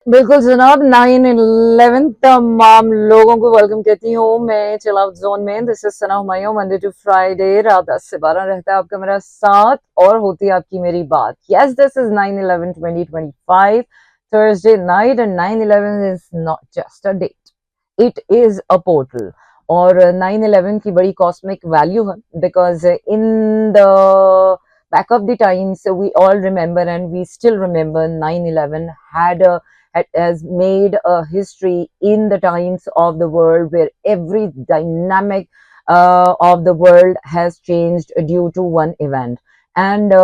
बिल्कुल जनाब, 9/11 तमाम लोगों को वेलकम कहती हूँ मैं चिल आउट जोन में। This is Sana Humayun. Monday to Friday रात 10 से 12 रहता है आपका मेरा साथ और होती है आपकी मेरी बात। Yes, this is 9/11 2025 Thursday night and 9/11 is not just a date, it is a portal. और 9/11 की बड़ी कॉस्मिक वैल्यू है because in the back of the times we all remember and we still remember 9/11 had a has made a history in the times of the world where every dynamic of the world has changed due to one event. And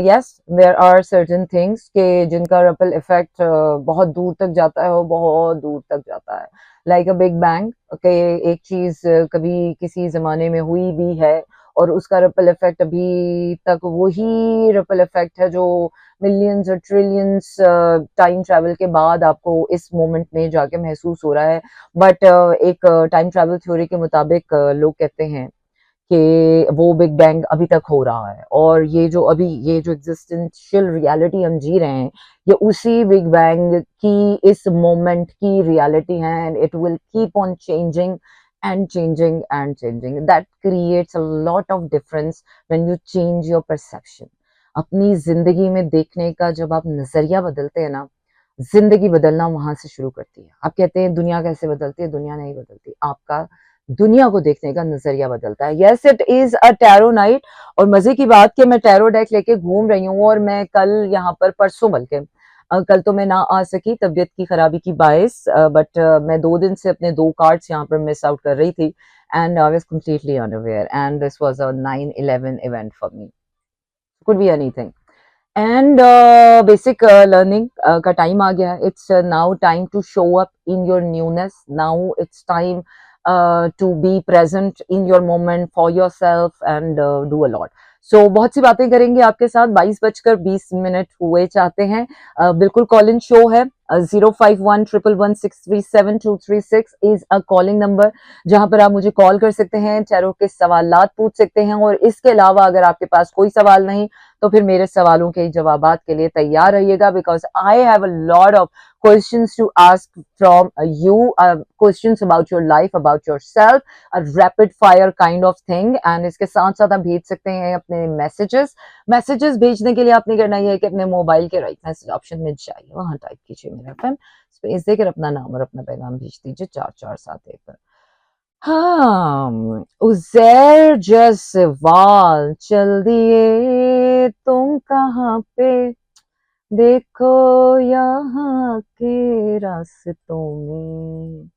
yes, there are certain things के जिनका ripple effect बहुत दूर तक जाता है और बहुत दूर तक जाता है, like a big bang के एक चीज कभी किसी जमाने में हुई भी है और उसका रिपल इफेक्ट अभी तक वही रिपल इफेक्ट है जो मिलियंस और ट्रिलियंस टाइम ट्रैवल के बाद आपको इस मोमेंट में जाके महसूस हो रहा है। बट एक टाइम ट्रैवल थ्योरी के मुताबिक लोग कहते हैं कि वो बिग बैंग अभी तक हो रहा है और ये जो एग्जिस्टेंशियल रियलिटी हम जी रहे हैं ये उसी बिग बैंग की इस मोमेंट की रियलिटी है and it will keep on changing and changing and changing. That creates a lot of difference when you change your perception. अपनी जिंदगी में देखने का जब आप नजरिया बदलते हैं ना, जिंदगी बदलना वहां से शुरू करती है। आप कहते हैं दुनिया कैसे बदलती है, दुनिया नहीं बदलती, आपका दुनिया को देखने का नजरिया बदलता है। Yes, it is a tarot night और मजे की बात कि मैं टैरो डेक लेके घूम रही हूँ और मैं कल यहाँ पर परसों बल्कि कल तो मैं ना आ सकी तबीयत की खराबी की बायस, बट मैं 2 दिन से अपने 2 कार्ड्स यहाँ पर मिस आउट कर रही थी and I was completely unaware and this was a 9/11 event for me. Could be anything and basic learning का टाइम आ गया। It's now time to show up in your newness, now it's time to be present in your moment for yourself and do a lot. So बहुत सी बातें करेंगे आपके साथ। 22:20 हुए चाहते हैं। बिल्कुल कॉल इन शो है। 05111637236 इज अ कॉलिंग नंबर जहां पर आप मुझे कॉल कर सकते हैं, चारों के सवालात पूछ सकते हैं और इसके अलावा अगर आपके पास कोई सवाल नहीं तो फिर मेरे सवालों के जवाबात के लिए तैयार रहिएगा because I have a lot of questions to ask from you, questions about your life, about yourself, a rapid fire kind of thing। and इसके साथ साथ आप भेज सकते हैं अपने मैसेजेस भेजने के लिए आपने करना ये है कि अपने मोबाइल के राइट मैसेज ऑप्शन में जाइए, वहां टाइप कीजिए मेरा एफएम स्पेस देकर अपना नाम और अपना पैगाम भेज दीजिए 4471 पर। हाँ, उज़ैर जैसे वाल चल दिए तुम कहाँ पे, देखो यहाँ के रास्तों में।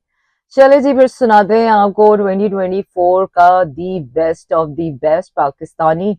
चले जी फिर सुनाते हैं आपको 2024 का the best of the best Pakistani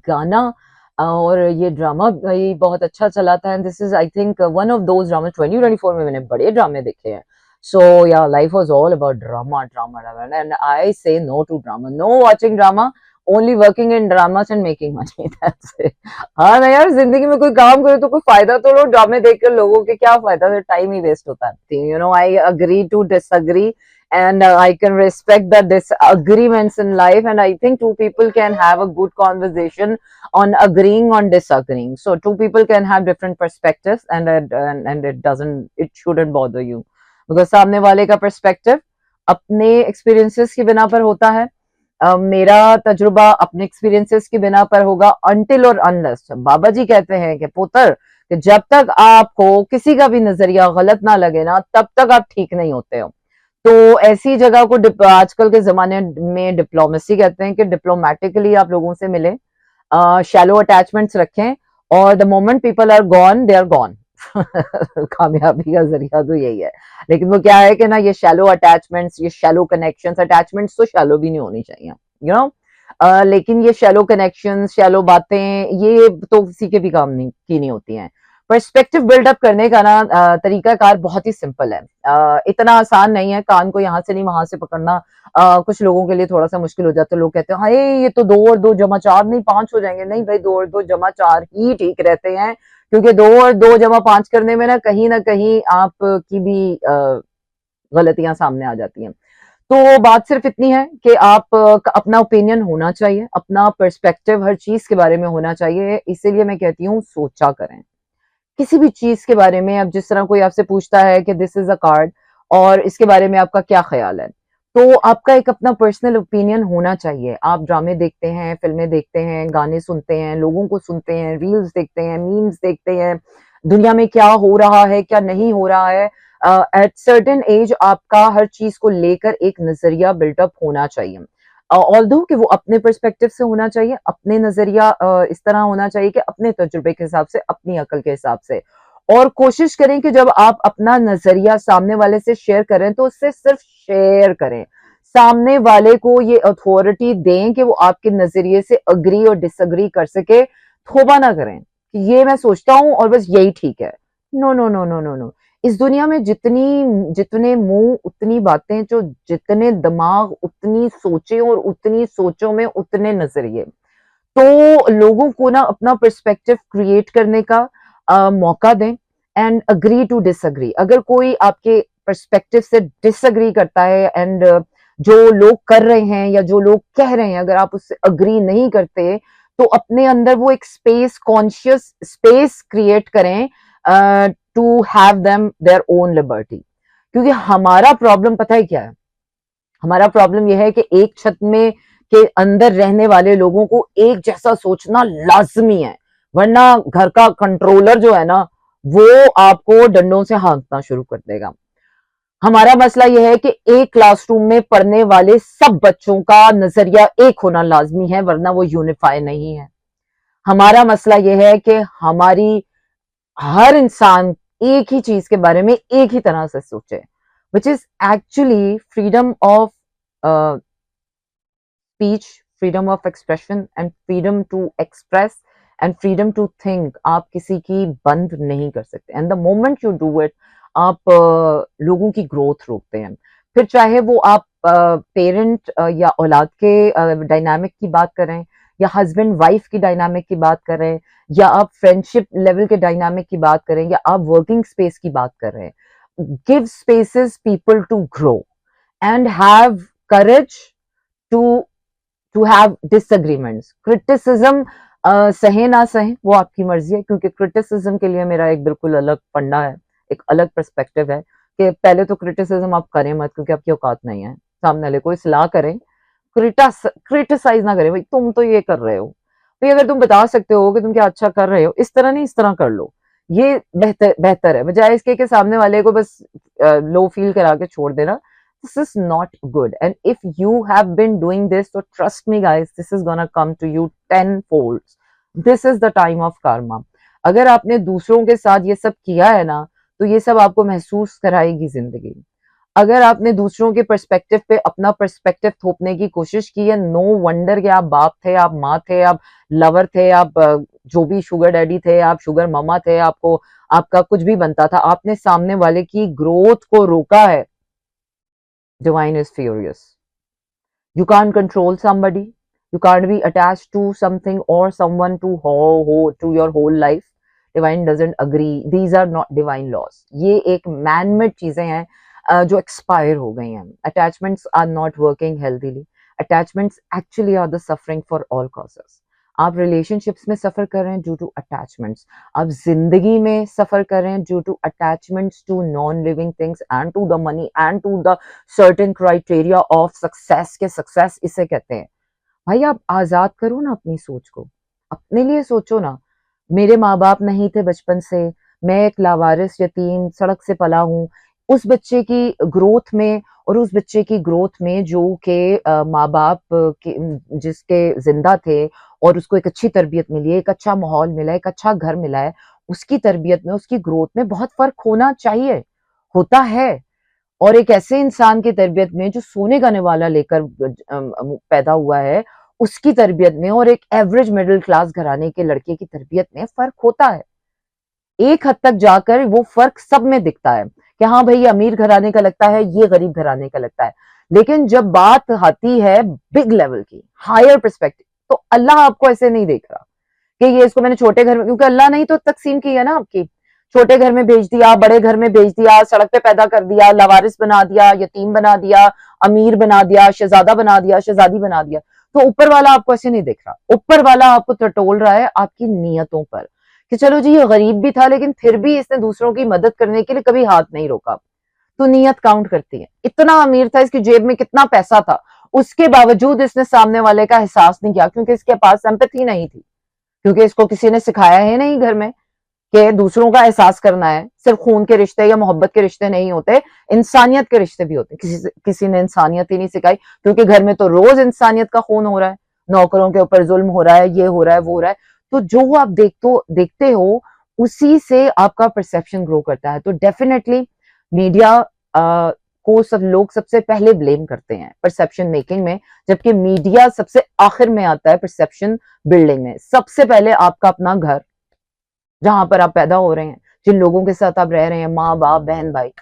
गाना। और ये ड्रामा भाई बहुत अच्छा चला था and this is I think one of those drama 2024 में मैंने बड़े ड्रामे देखे हैं। So yeah life was all about drama drama drama and I say no to drama, no watching drama, only working in dramas and making money, that's it. हाँ ना यार, जिंदगी में कोई काम करो तो कोई फायदा तो लो, ड्रामे देखकर लोगों के क्या फायदा, टाइम ही वेस्ट होता है। You know, I agree to disagree and I can respect the disagreements in life and I think two people can have a good conversation on agreeing on disagreeing, so two people can have different perspectives and it doesn't, it shouldn't bother you because सामने वाले का perspective अपने experiences की बिना पर होता है। मेरा तजुर्बा अपने एक्सपीरियंसेस की बिना पर होगा अनटिल और अनलेस। बाबा जी कहते हैं कि पुत्र कि जब तक आपको किसी का भी नजरिया गलत ना लगे ना तब तक आप ठीक नहीं होते हो। तो ऐसी जगह को आजकल के जमाने में डिप्लोमेसी कहते हैं कि डिप्लोमेटिकली आप लोगों से मिले, शैलो अटैचमेंट्स रखें और the moment people are gone they are gone. कामयाबी का जरिया तो यही है, लेकिन वो क्या है कि ना ये शैलो अटैचमेंट्स, ये शैलो कनेक्शंस, अटैचमेंट्स तो शैलो भी नहीं होनी चाहिए, यू नो। लेकिन ये शैलो कनेक्शंस, शैलो बातें, ये तो किसी के भी काम नहीं की नहीं होती हैं। पर्सपेक्टिव बिल्डअप करने का ना तरीकाकार बहुत ही सिंपल है, इतना आसान नहीं है। कान को यहाँ से नहीं वहां से पकड़ना कुछ लोगों के लिए थोड़ा सा मुश्किल हो जाता है। लोग कहते हैं हाय ये तो 2 और 2 जमा 4 नहीं 5 हो जाएंगे। नहीं भाई, 2 और 2 जमा 4 ही ठीक रहते हैं क्योंकि 2 और 2 जमा 5 करने में ना कहीं आपकी भी गलतियां सामने आ जाती हैं। तो बात सिर्फ इतनी है कि आप अपना ओपिनियन होना चाहिए, अपना पर्सपेक्टिव हर चीज के बारे में होना चाहिए। इसीलिए मैं कहती हूँ सोचा करें किसी भी चीज के बारे में, अब जिस तरह कोई आपसे पूछता है कि दिस इज अ कार्ड और इसके बारे में आपका क्या ख्याल है, तो आपका एक अपना पर्सनल ओपिनियन होना चाहिए। आप ड्रामे देखते हैं, फिल्में देखते हैं, गाने सुनते हैं, लोगों को सुनते हैं, रील्स देखते हैं, मीम्स देखते हैं, दुनिया में क्या हो रहा है क्या नहीं हो रहा है। एट सर्टेन एज आपका हर चीज को लेकर एक नजरिया बिल्टअप होना चाहिए। ऑल्दो कि वो अपने पर्सपेक्टिव से होना चाहिए, अपने नजरिया इस तरह होना चाहिए कि अपने तजुर्बे के हिसाब से, अपनी अकल के हिसाब से। और कोशिश करें कि जब आप अपना नजरिया सामने वाले से शेयर करें तो उससे सिर्फ शेयर करें, सामने वाले को ये अथॉरिटी दें कि वो आपके नजरिए से अग्री और डिसअग्री कर सके। थोबा ना करें कि ये मैं सोचता हूं और बस यही ठीक है। No no no no no no. इस दुनिया में जितने मुंह उतनी बातें, जो जितने दिमाग उतनी सोचें, और उतनी सोचों में उतने नजरिए। तो लोगों को ना अपना पर्सपेक्टिव क्रिएट करने का मौका दें एंड अग्री टू डिसअग्री। अगर कोई आपके पर्सपेक्टिव से डिसअग्री करता है एंड जो लोग कर रहे हैं या जो लोग कह रहे हैं, अगर आप उससे अग्री नहीं करते, तो अपने अंदर वो एक स्पेस, कॉन्शियस स्पेस क्रिएट करें to have them their own liberty. क्योंकि हमारा प्रॉब्लम पता है क्या है? हमारा प्रॉब्लम यह है कि एक छत में के अंदर रहने वाले लोगों को एक जैसा सोचना लाजमी है, वरना घर का कंट्रोलर जो है ना, वो आपको डंडों से हाँकना शुरू कर देगा। हमारा मसला यह है कि एक क्लासरूम में पढ़ने वाले सब बच्चों का नजरिया एक होना लाजमी है, वरना वो यूनिफाई नहीं है। हमारा मसला यह है कि हमारी हर इंसान एक ही चीज के बारे में एक ही तरह से सोचे, which is actually freedom of speech, freedom of expression and freedom to express and freedom to think. आप किसी की बंद नहीं कर सकते, and the moment you do it, आप लोगों की ग्रोथ रोकते हैं। फिर चाहे वो आप पेरेंट या औलाद के डायनामिक की बात करें, या हस्बैंड वाइफ की डायनामिक की बात करें, या आप फ्रेंडशिप लेवल के डायनामिक की बात करें, या आप वर्किंग स्पेस की बात कर रहे हैं। Give spaces people to grow and have courage to have disagreements. Criticism सहे ना सहे वो आपकी मर्जी है, क्योंकि क्रिटिसिज्म के लिए मेरा एक बिल्कुल अलग फंडा है, एक अलग पर्सपेक्टिव है कि पहले तो क्रिटिसिज्म आप करें मत, क्योंकि आपकी औकात नहीं है। सामने वाले को सलाह करें, क्रिटिसाइज ना करें, भाई तुम तो ये कर रहे हो, भाई अगर तुम बता सकते हो कि तुम क्या अच्छा कर रहे हो, इस तरह नहीं इस तरह कर लो, ये बेहतर बेहतर है, बजाय इसके कि सामने वाले को बस लो फील करा के छोड़ देना। This is not good, and if you have been doing this, so trust me guys, this is gonna come to you tenfold. This is the time of karma. अगर आपने दूसरों के साथ ये सब किया है ना, तो ये सब आपको महसूस कराएगी जिंदगी। अगर आपने दूसरों के पर्सपेक्टिव पे अपना पर्सपेक्टिव थोपने की कोशिश की है, नो वंडर कि आप बाप थे, आप माँ थे, आप लवर थे, आप जो भी शुगर डैडी थे, आप शुगर मामा थे, आपको आपका कुछ भी बनता था, आपने सामने वाले की ग्रोथ को रोका है। Divine is furious. You can't control somebody. You can't be attached to something or someone to your whole life. Divine doesn't agree. These are not divine laws. ये एक man-made चीजें हैं जो expire हो गई हैं. Attachments are not working healthily. Attachments actually are the suffering for all causes. आप relationships में सफर कर रहे हैं ड्यू टू अटैचमेंट्स, आप जिंदगी में सफर कर रहे हैं due to attachments to non living things and to the money and to the certain criteria of success के सक्सेस इसे कहते हैं। भाई आप आजाद करो ना अपनी सोच को, अपने लिए सोचो ना। मेरे माँ बाप नहीं थे बचपन से, मैं एक लावारिस यतीम सड़क से पला हूँ। उस बच्चे की ग्रोथ में और उस बच्चे की ग्रोथ में जो के माँ बाप जिसके जिंदा थे और उसको एक अच्छी तरबियत मिली है, एक अच्छा माहौल मिला है, एक अच्छा घर मिला है, उसकी तरबियत में, उसकी ग्रोथ में बहुत फर्क होना चाहिए, होता है। और एक ऐसे इंसान की तरबियत में जो सोने का निवाला लेकर पैदा हुआ है, उसकी तरबियत में, और एक एवरेज मिडिल क्लास घराने के लड़के की तरबियत में फर्क होता है। एक हद तक जाकर वो फर्क सब में दिखता है कि हाँ भाई ये अमीर घराने का लगता है, ये गरीब घराने का लगता है। लेकिन जब बात आती है बिग लेवल की, हायर पर्सपेक्टिव, तो अल्लाह आपको ऐसे नहीं देख रहा कि ये इसको मैंने छोटे घर में, क्योंकि अल्लाह ने ही तो तकसीम की है ना आपकी। छोटे घर में भेज दिया, बड़े घर में भेज दिया, सड़क पे पैदा कर दिया, लवारिस बना दिया, यतीम बना दिया, अमीर बना दिया, शहजादा बना दिया, शहजादी बना दिया। तो ऊपर वाला आपको ऐसे नहीं देख रहा, ऊपर वाला आपको टटोल रहा है आपकी नीयतों पर कि चलो जी ये गरीब भी था लेकिन फिर भी इसने दूसरों की मदद करने के लिए कभी हाथ नहीं रोका, तो नीयत काउंट करती है। इतना अमीर था, इसकी जेब में कितना पैसा था, उसके बावजूद इसने सामने वाले का एहसास नहीं किया, क्योंकि इसके पास सिंपैथी नहीं थी, क्योंकि इसको किसी ने सिखाया है नहीं घर में कि दूसरों का एहसास करना है। सिर्फ खून के रिश्ते या मोहब्बत के रिश्ते नहीं होते, इंसानियत के रिश्ते भी होते। किसी ने इंसानियत ही नहीं सिखाई, क्योंकि घर में तो रोज इंसानियत का खून हो रहा है, नौकरों के ऊपर जुल्म हो रहा है, ये हो रहा है, वो हो रहा है। तो जो आप देखते हो उसी से आपका परसेप्शन ग्रो करता है। तो डेफिनेटली मीडिया को सब लोग सबसे पहले ब्लेम करते हैं परसेप्शन मेकिंग में, जबकि मीडिया सबसे आखिर में आता है परसेप्शन बिल्डिंग में। सबसे पहले आपका अपना घर, जहां पर आप पैदा हो रहे हैं, जिन लोगों के साथ आप रह रहे हैं, माँ बाप बहन भाई।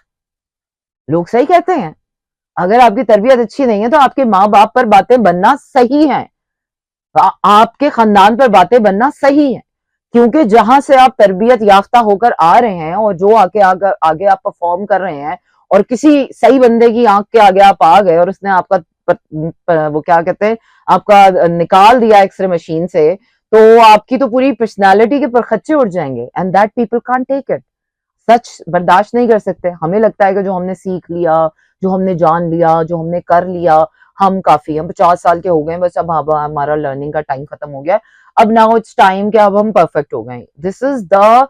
लोग सही कहते हैं, अगर आपकी तरबियत अच्छी नहीं है तो आपके माँ बाप पर बातें बनना सही है, आपके खानदान पर बातें बनना सही है, क्योंकि जहां से आप तरबियत याफ्ता होकर आ रहे हैं और जो आगे आप परफॉर्म कर रहे हैं, और किसी सही बंदे की आंख के आगे आप आ गए और उसने आपका वो क्या कहते हैं, आपका निकाल दिया एक्सरे मशीन से, तो आपकी तो पूरी पर्सनालिटी के परखच्चे उड़ जाएंगे। And that people can't take it, सच बर्दाश्त नहीं कर सकते। हमें लगता है कि जो हमने सीख लिया, जो हमने जान लिया, जो हमने कर लिया, हम काफी, हम 50 साल के हो गए, बस अब हमारा लर्निंग का टाइम खत्म हो गया, अब नाउ इट्स टाइम कि अब हम परफेक्ट हो गए। दिस इज द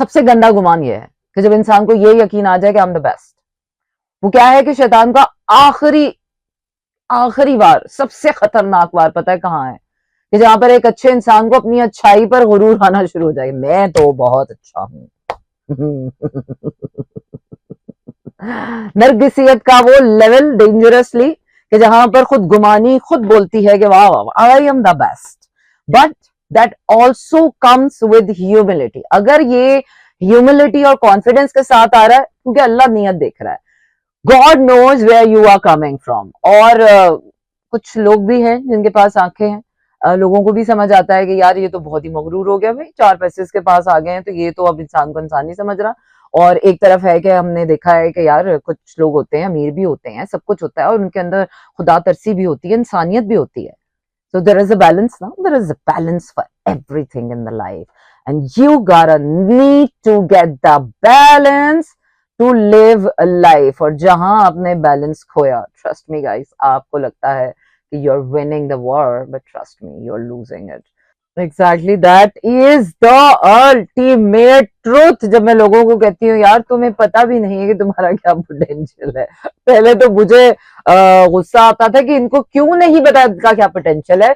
सबसे गंदा गुमान ये है कि जब इंसान को ये यकीन आ जाए कि आई एम द बेस्ट। वो क्या है कि शैतान का आखिरी वार, सबसे खतरनाक वार पता है कहाँ है, कि जहां पर एक अच्छे इंसान को अपनी अच्छाई पर गुरूर आना शुरू हो जाएगा, मैं तो बहुत अच्छा हूं। नरगिसियत का वो लेवल डेंजरसली, कि जहां पर खुद गुमानी खुद बोलती है कि वाह वाह I am the best, but that also comes with humility. अगर ये ह्यूमिलिटी और कॉन्फिडेंस के साथ आ रहा है, क्योंकि अल्लाह नियत देख रहा है, God knows where you are coming from. और कुछ लोग भी हैं जिनके पास आंखें हैं, लोगों को भी समझ आता है कि यार ये तो बहुत ही मगरूर हो गया भाई, 4 पैसे इसके पास आ गए हैं, तो ये तो अब इंसान को इंसान नहीं समझ रहा। और एक तरफ है कि हमने देखा है कि यार कुछ लोग होते हैं, अमीर भी होते हैं, सब कुछ होता है, और उनके अंदर खुदा तरसी भी होती है, इंसानियत भी होती है। So there is a balance now. There is a balance for everything in the life. And you gotta need to get the balance to live a life. और जहां आपने बैलेंस खोया, trust me guys, आपको लगता है कि you're winning the war, but trust me, you're losing it. Exactly, that is the ultimate truth. जब मैं लोगों को कहती हूँ यार तुम्हें पता भी नहीं है कि तुम्हारा क्या पोटेंशियल है, पहले तो मुझे गुस्सा आता था कि इनको क्यों नहीं पता इनका क्या पोटेंशियल है,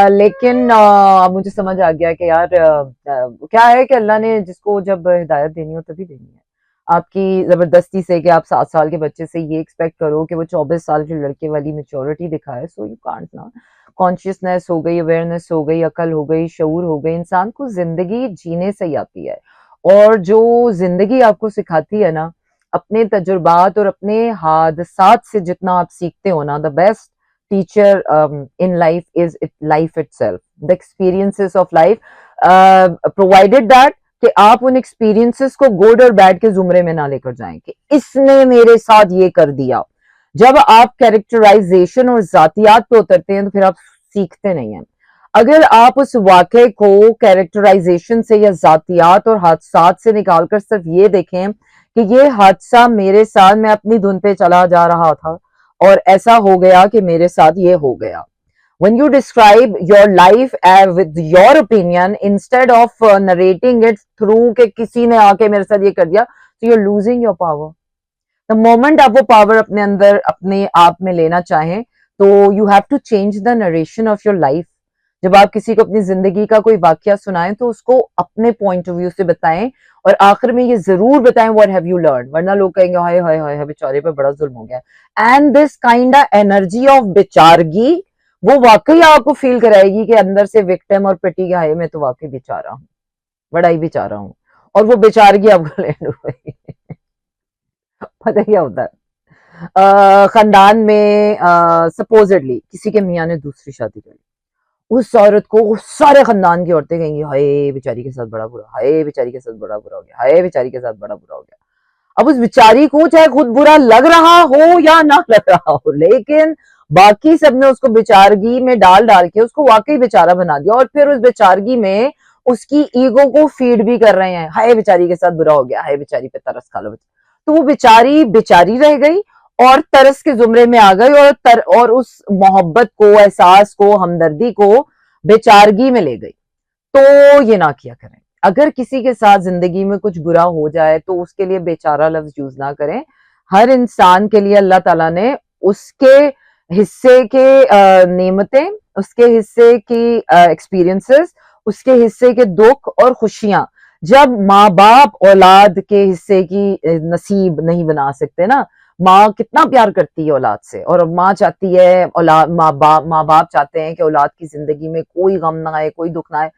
लेकिन अब मुझे समझ आ गया कि यार क्या है कि अल्लाह ने जिसको जब हिदायत देनी हो तभी देनी है। आपकी जबरदस्ती से कि आप 7 साल के बच्चे से ये एक्सपेक्ट करो कि वो 24 साल के लड़के वाली मेच्योरिटी दिखाए, सो यू कांट ना। कॉन्शियसनेस हो गई, अवेयरनेस हो गई, अकल हो गई, शऊर हो गई, इंसान को जिंदगी जीने से ही आती है। और जो जिंदगी आपको सिखाती है ना, अपने तजुर्बात और अपने हादसात से जितना आप सीखते हो ना, the best teacher in life is life itself, the experiences of life, provided that कि आप उन एक्सपीरियंसेस को गुड और बैड के जुमरे में ना लेकर जाएं कि इसने मेरे साथ ये कर दिया। जब आप कैरेक्टराइजेशन और जातियात पे उतरते हैं तो फिर आप सीखते नहीं हैं। अगर आप उस वाक़े को कैरेक्टराइजेशन से या जातियात और हादसात से निकालकर सिर्फ ये देखें कि ये हादसा मेरे साथ, मैं अपनी धुन पे चला जा रहा था और ऐसा हो गया कि मेरे साथ ये हो गया। When you describe your life with your opinion instead of narrating it through कि किसी ने आके मेरे साथ ये कर दिया, so you're losing your power. The moment आप वो पावर अपने अंदर अपने आप में लेना चाहें तो you have to change the narration of your life. जब आप किसी को अपनी जिंदगी का कोई वाकया सुनाएं तो उसको अपने पॉइंट ऑफ व्यू से बताएं, और आखिर में ये जरूर बताएं what have you learned, वरना लोग कहेंगे हाय हाय हाय बेचारे पे बड़ा जुल्म हो गया। And this kind of energy of बेचारगी वो वाकई आपको फील कराएगी कि अंदर से विक्टिम और पिटी के हाय मैं तो वाकई बेचारा हूँ, बड़ा ही बेचारा हूँ, और वो बेचारगी आपको लैंड हुई। पता क्या होता है, खानदान में सपोजिटली किसी के मियाँ ने दूसरी शादी कर ली, उस औरत को सारे खानदान की औरतें कहेंगी हाय बेचारी के साथ बड़ा बुरा, हाय बेचारी के साथ बड़ा बुरा हो गया, हाय बेचारी के साथ बड़ा बुरा हो गया। अब उस बेचारी को चाहे खुद बुरा लग रहा हो या ना लग रहा हो, लेकिन बाकी सबने उसको बेचारगी में डाल डाल के उसको वाकई बेचारा बना दिया, और फिर उस बेचारगी में उसकी ईगो को फीड भी कर रहे हैं, हाय बेचारी के साथ बुरा हो गया, हाय बेचारी पे तरस खा लो, तो वो बेचारी बेचारी रह गई और तरस के जुमरे में आ गई और उस मोहब्बत को, एहसास को, हमदर्दी को बेचारगी में ले गई। तो ये ना किया करें। अगर किसी के साथ जिंदगी में कुछ बुरा हो जाए तो उसके लिए बेचारा लफ्ज यूज ना करें। हर इंसान के लिए अल्लाह ताला ने उसके हिस्से के नेमतें, उसके हिस्से की एक्सपीरियंसेस, उसके हिस्से के दुख और खुशियां, जब माँ बाप औलाद के हिस्से की नसीब नहीं बना सकते ना, माँ कितना प्यार करती है औलाद से, और माँ चाहती है औलाद, माँ बाप चाहते हैं कि औलाद की जिंदगी में कोई गम ना आए, कोई दुख ना आए।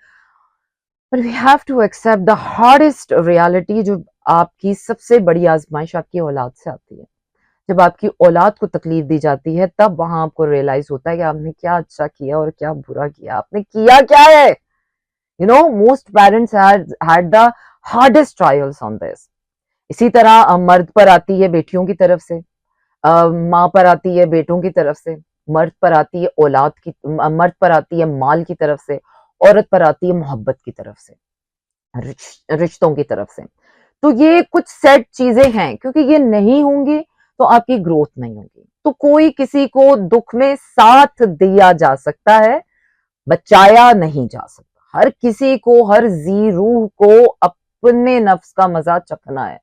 But we have to accept the hardest reality, जो आपकी सबसे बड़ी आजमाइश आपकी औलाद से आती है। जब आपकी औलाद को तकलीफ दी जाती है, तब वहां आपको रियलाइज होता है कि आपने क्या अच्छा किया और क्या बुरा किया, आपने किया क्या है। You no, most parents had the hardest trials on this. इसी तरह मर्द पर आती है बेटियों की तरफ से, माँ पर आती है बेटों की तरफ से, मर्द पर आती है औलाद की, मर्द पर आती है माल की तरफ से, औरत पर आती है मोहब्बत की तरफ से, रिश्तों की तरफ से। तो ये कुछ सेट चीजें हैं, क्योंकि ये नहीं होंगी तो आपकी ग्रोथ नहीं होगी। तो कोई किसी को दुख में साथ दिया जा सकता है, बचाया नहीं जा सकता। हर किसी को, हर जी रूह को अपने नफ्स का मजा चखना है,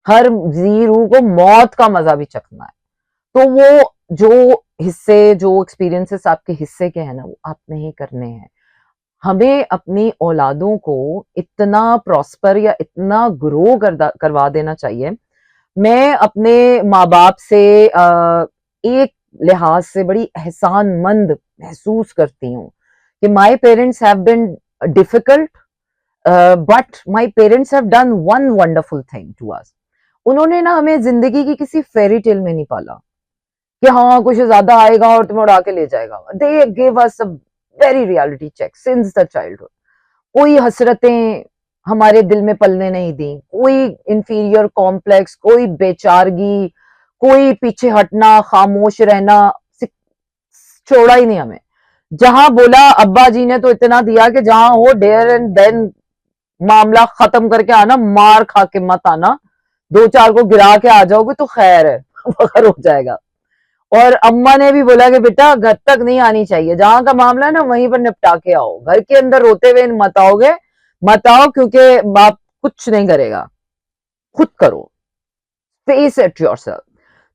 हर जी रूह को मौत का मजा भी चखना है। तो वो जो हिस्से, जो एक्सपीरियंसेस आपके हिस्से के हैं ना, वो आपने ही करने हैं। हमें अपनी औलादों को इतना प्रॉस्पर या इतना ग्रो करवा देना चाहिए। मैं अपने माँ बाप से एक लिहाज से बड़ी एहसानमंद महसूस करती हूँ कि my parents have been difficult, but my parents have done one wonderful thing to us. उन्होंने ना हमें जिंदगी की किसी फेरी टेल में नहीं पाला कि हाँ कुछ ज्यादा आएगा और तुम्हें उड़ा के ले जाएगा। They give us a very reality check since the childhood. कोई हसरतें हमारे दिल में पलने नहीं दी, कोई इंफीरियर कॉम्प्लेक्स, कोई बेचारगी, कोई पीछे हटना, खामोश रहना छोड़ा ही नहीं हमें। जहां बोला अब्बा जी ने तो इतना दिया कि जहां हो डेयर एंड देन मामला खत्म करके आना, मार खा के मत आना। दो चार को गिरा के आ जाओगे तो खैर है, वगर हो जाएगा। और अम्मा ने भी बोला कि बेटा घर तक नहीं आनी चाहिए, जहां का मामला है ना वहीं पर निपटा के आओ, घर के अंदर रोते हुए मत आओगे, मत आओ, क्योंकि बाप कुछ नहीं करेगा, खुद करो, फेस इट योरसेल्फ।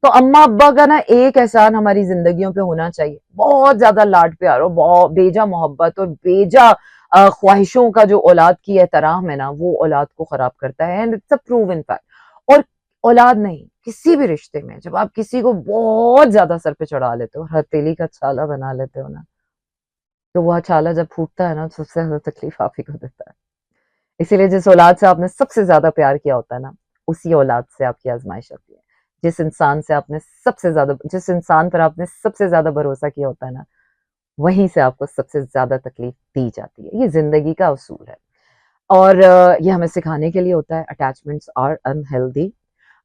तो अम्मा अब्बा का ना एक एहसान हमारी जिंदगियों पे होना चाहिए, बहुत ज्यादा लाड प्यार और बहुत बेजा मोहब्बत और बेजा ख्वाहिशों का जो औलाद की एहतराम है ना, वो औलाद को खराब करता है, and it's a proven fact. और औलाद नहीं, किसी भी रिश्ते में जब आप किसी को बहुत ज्यादा सर पे चढ़ा लेते हो, हथेली का छाला बना लेते हो ना, तो वह छाला जब फूटता है ना, तो सबसे ज्यादा तकलीफ आप ही को देता है। इसीलिए जिस औलाद से आपने सबसे ज्यादा प्यार किया होता है ना, उसी औलाद से आपकी आजमाइश होती है। जिस इंसान पर आपने सबसे ज्यादा भरोसा किया होता है ना, वहीं से आपको सबसे ज्यादा तकलीफ दी जाती है। ये जिंदगी का उसूल है, और ये हमें सिखाने के लिए होता है अटैचमेंट्स आर अनहेल्दी।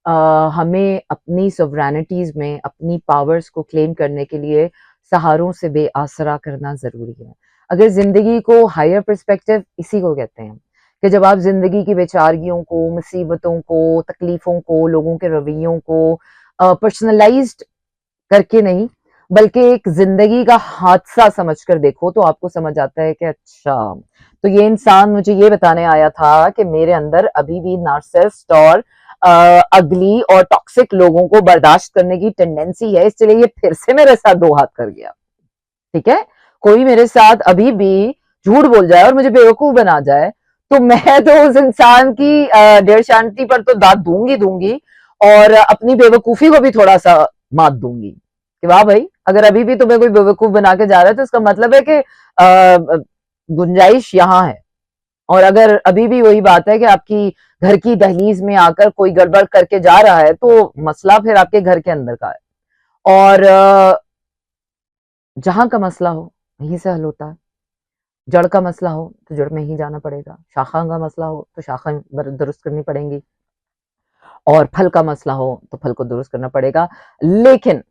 हमें अपनी सोवरेनिटीज में अपनी पावर्स को क्लेम करने के लिए सहारों से बेआसरा करना जरूरी है। अगर जिंदगी को हायर पर्सपेक्टिव इसी को कहते हैं कि जब आप जिंदगी की बेचारगियों को, मुसीबतों को, तकलीफों को, लोगों के रवैयों को पर्सनलाइज्ड करके नहीं, बल्कि एक जिंदगी का हादसा समझकर देखो, तो आपको समझ आता है कि अच्छा, तो ये इंसान मुझे ये बताने आया था कि मेरे अंदर अभी भी नार्सिसिस्ट और अगली और टॉक्सिक लोगों को बर्दाश्त करने की टेंडेंसी है, इसलिए ये फिर से मेरे साथ दो हाथ कर गया। ठीक है, कोई मेरे साथ अभी भी झूठ बोल जाए और मुझे बेवकूफ बना जाए, तो मैं तो उस इंसान की डेढ़ शांति पर तो दाद दूंगी और अपनी बेवकूफी को भी थोड़ा सा मात दूंगी कि वाह भाई, अगर अभी भी तुम्हें कोई बेवकूफ बना के जा रहा है तो इसका मतलब है कि गुंजाइश यहाँ है। और अगर अभी भी वही बात है कि आपकी घर की दहलीज में आकर कोई गड़बड़ करके जा रहा है, तो मसला फिर आपके घर के अंदर का है। और जहां का मसला हो वहीं से हल होता है। जड़ का मसला हो तो जड़ में ही जाना पड़ेगा, शाखा का मसला हो तो शाखा दुरुस्त करनी पड़ेंगी, और फल का मसला हो तो फल को दुरुस्त करना पड़ेगा। लेकिन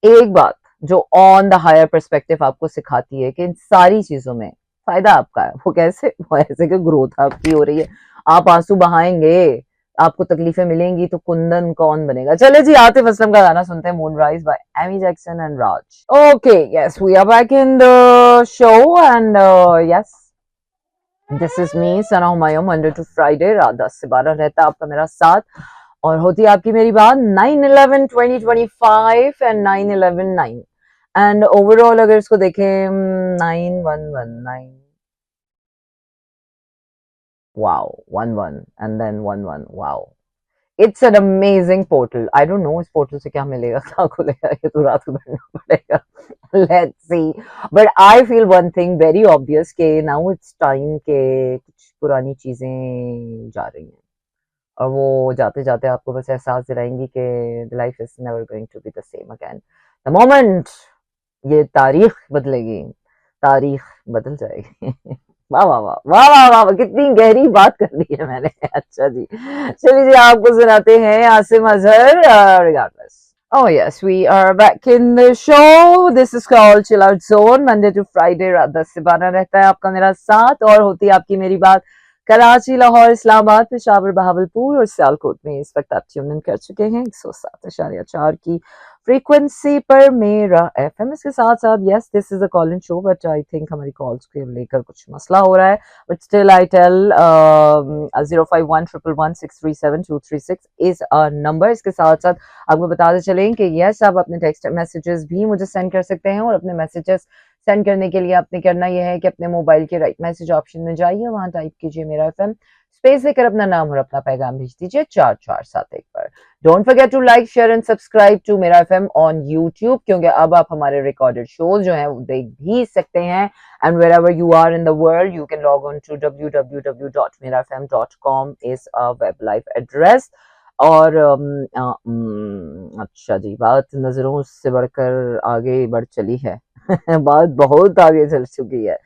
एक बात जो ऑन द हायर पर्सपेक्टिव आपको सिखाती है कि इन सारी चीजों में फायदा आपका है। वो कैसे? वो ऐसे कि ग्रोथ आपकी हो रही है, आप आंसू बहाएंगे, आपको तकलीफें मिलेंगी तो कुंदन कौन बनेगा। चले जी, आतिफ असलम का गाना सुनते हैं, Moonrise by Amy Jackson and Raj. Okay, yes, we are back in the show and yes, this is me Sana Humayun, Monday to Friday रात 10 से 12 रहता है आपका मेरा साथ, और होती है आपकी मेरी बात 9/11/2025 एंड 9/11/9 एंड ओवरऑल अगर इसको देखें 9119, wow, 11 and then 11, wow, it's an amazing portal. I don't know इस पोर्टल से क्या मिलेगा, क्या खुलेगा, ये तो रात को ढूंढना पड़ेगा। Let's see, but I feel one thing very obvious कि now it's time के कुछ पुरानी चीजें जा रही हैं, और वो जाते जाते आपको बस एहसास दिलाएंगी कि life is never going to be the same again. The moment ये तारीख बदलेगी, तारीख बदल जाएगी। वाह वाह वाह वाह वाह वाह वाह, कितनी गहरी बात कर दी है मैंने। अच्छा जी, चलिए जी, आपको सुनाते हैं Asim Azhar, regardless. Oh yes, we are back in the show. This is called Chill Out Zone. Monday to Friday रात 10 से 12 रहता है आपका मेरा साथ, और होती है आपकी मेरी बात कराची, लाहौर, इस्लामाबाद, पेशावर, बहावलपुर और सियालकोट में। इस वक्त आप ट्यून इन कर चुके हैं 107.4 की फ्रीक्वेंसी पर मेरा एफएम। इसके साथ साथ yes, this is a call in show, but I think हमारी कॉल्स को लेकर कुछ मसला हो रहा है, but still I tell 051111637 is a number. इसके साथ साथ आपको बताते चलें कि यस, आप अपने टेक्स्ट मैसेजेस भी मुझे सेंड कर सकते हैं, और अपने मैसेजेस सेंड करने के लिए आपने करना यह है कि अपने मोबाइल के राइट मैसेज ऑप्शन में जाइए, वहां टाइप कीजिए मेरा एफएम, स्पेस देकर अपना नाम और अपना पैगाम भेज दीजिए 4471 पर। Don't forget to like, share and subscribe to Mera FM on YouTube, क्योंकि अब आप हमारे रिकॉर्डेड शोज जो हैं वो देख भी सकते हैं, and wherever you are in the world you can log on to www.merafm.com is a web live address. और अच्छा जी, बात नजरों से बढ़कर आगे बढ़ चली है। बात बहुत आगे चल चुकी है।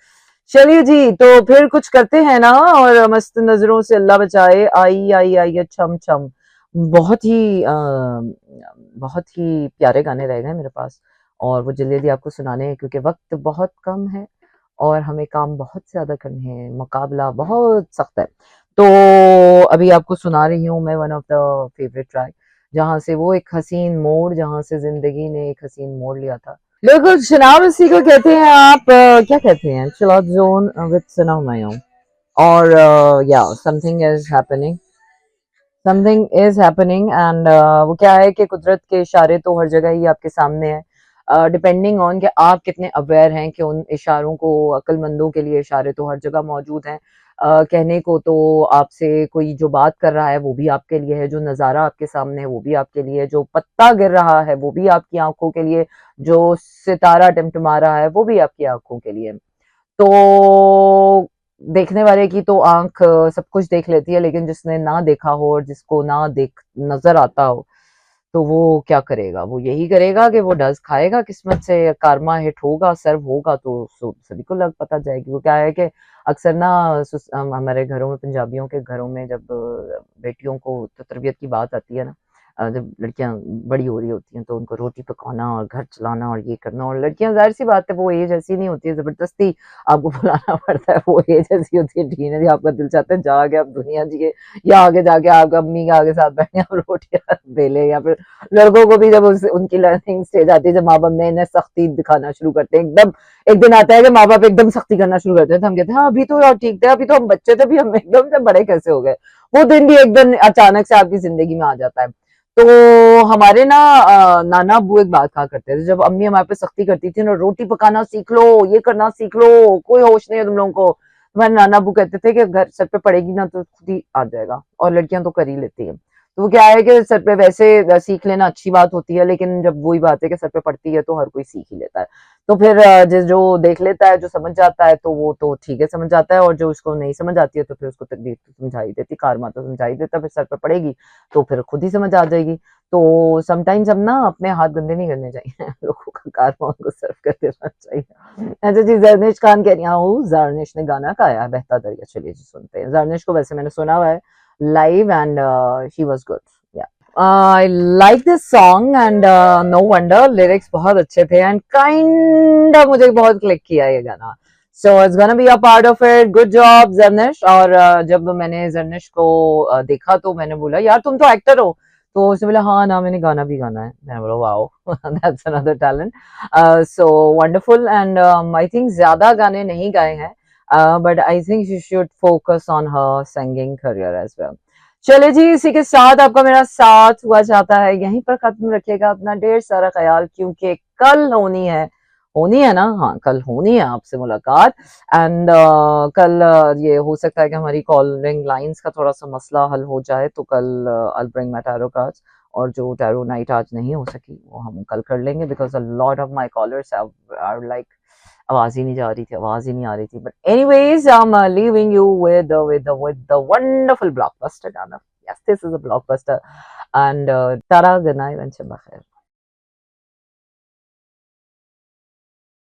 चलिए जी, तो फिर कुछ करते हैं ना, और मस्त नजरों से अल्लाह बचाए, आई आई आई छम छम, बहुत ही बहुत ही प्यारे गाने रह गए मेरे पास, और वो जल्दी जल्दी आपको सुनाने हैं क्योंकि वक्त बहुत कम है और हमें काम बहुत ज्यादा करने हैं, मुकाबला बहुत सख्त है। तो अभी आपको सुना रही हूँ मैं one of the favourite track, जहाँ से वो एक हसीन मोड़, जहाँ से जिंदगी ने एक हसीन मोड़ लिया था। बिल्कुल, चुनाव इसी को कहते हैं। आप क्या कहते हैं? चिल आउट जोन विद सना हुमायूं, और या समथिंग इज हैपनिंग एंड वो क्या है कि कुदरत के इशारे तो हर जगह ही आपके सामने है, डिपेंडिंग ऑन कि आप कितने अवेयर हैं कि उन इशारों को, अक्लमंदों के लिए इशारे तो हर जगह मौजूद हैं। कहने को तो आपसे कोई जो बात कर रहा है वो भी आपके लिए है, जो नज़ारा आपके सामने है वो भी आपके लिए, जो पत्ता गिर रहा है वो भी आपकी आंखों के लिए, जो सितारा टिमटिमा रहा है वो भी आपकी आंखों के लिए। तो देखने वाले की तो आंख सब कुछ देख लेती है, लेकिन जिसने ना देखा हो और जिसको ना देख नजर आता हो, तो वो क्या करेगा? वो यही करेगा कि वो डज खाएगा, किस्मत से कारमा हिट होगा, सर्व होगा तो सभी को लग पता जाएगी। वो क्या है कि अक्सर ना हमारे घरों में, पंजाबियों के घरों में, जब बेटियों को तो तरबियत की बात आती है ना, जब लड़कियां बड़ी हो रही होती हैं तो उनको रोटी पकाना और घर चलाना और ये करना, और लड़कियां जाहिर सी बात है वो एज ऐसी नहीं होती है, जबरदस्ती आपको बुलाना पड़ता है, वो एज ऐसी होती है टीनेज, आपका दिल चाहता है जाके आप दुनिया जिए, या आगे जाके आपका अम्मी के आगे साथ बैठे आप रोटियां बेले, या फिर लड़कों को भी जब उनकी लर्निंग स्टेज आती है, जब माँ बाप नए नए सख्ती दिखाना शुरू करते हैं, एकदम एक दिन आता है कि माँ बाप एकदम सख्ती करना शुरू करते हैं, तो हम कहते हैं हाँ अभी तो यार ठीक थे, अभी तो हम बच्चे थे, अभी हम एकदम से बड़े कैसे हो गए। वो दिन भी एक दिन अचानक से आपकी जिंदगी में आ जाता है। तो हमारे ना नाना अब्बू एक बात कहा करते थे, जब अम्मी हमारे पे सख्ती करती थी ना, रोटी पकाना सीख लो, ये करना सीख लो, कोई होश नहीं है तुम लोगों को, हमारे नाना अब्बू कहते थे कि घर सर पे पड़ेगी ना तो खुद ही आ जाएगा, और लड़कियां तो कर ही लेती है। तो वो क्या है कि सर पे वैसे सीख लेना अच्छी बात होती है, लेकिन जब वही बात है कि सर पे पड़ती है तो हर कोई सीख ही लेता है। तो फिर जो देख लेता है, जो समझ जाता है, तो वो तो ठीक है समझ जाता है, और जो उसको नहीं समझ आती है तो फिर उसको तकदीर तो समझाई देती, कारमा तो समझाई देता, फिर सर पे पड़ेगी तो फिर खुद ही समझ आ जाएगी। तो समटाइम्स हम ना अपने हाथ गंदे नहीं करने चाहिए, लोगों का कारमा उनको सर्व कर देना चाहिए। अच्छा जी, जरनेश खान कह रही हूँ, जरनेश ने गाना गाया है बहता दरिया, चलिए जी सुनते हैं। जरनेश को वैसे मैंने सुना हुआ है live and she was good. Yeah. I like this song and no wonder lyrics बहुत अच्छे थे and kind of मुझे बहुत क्लिक किया ये गाना। So it's gonna be a part of it. Good job जर्निश। और जब मैंने जर्निश को देखा तो मैंने बोला यार तुम तो एक्टर हो, तो उसने बोला हाँ ना मैंने गाना भी गाना है। मैंने बोला wow that's another talent. So wonderful. And I think ज्यादा गाने नहीं गाए हैं, but I think you should focus on her singing career as well. चले जी, इसी के साथ आपका मेरा साथ हुआ चाहता है यहीं पर खत्म। रखिएगा अपना ढेर सारा ख्याल, क्योंकि कल होनी है ना, हाँ कल होनी है आपसे मुलाकात। एंड कल ये हो सकता है कि हमारी कॉलिंग लाइंस का थोड़ा सा मसला हल हो जाए, तो कल I bring my tarot cards, और जो टैरो नाइट आज नहीं हो सकी वो हम कल कर लेंगे, because a lot of my callers are like आवाज ही नहीं जा रही थी, आवाज ही नहीं आ रही थी। But anyways I am leaving you with the wonderful blockbuster गाना। Yes, this is a blockbuster. And ta-ta, good night and शब बखैर।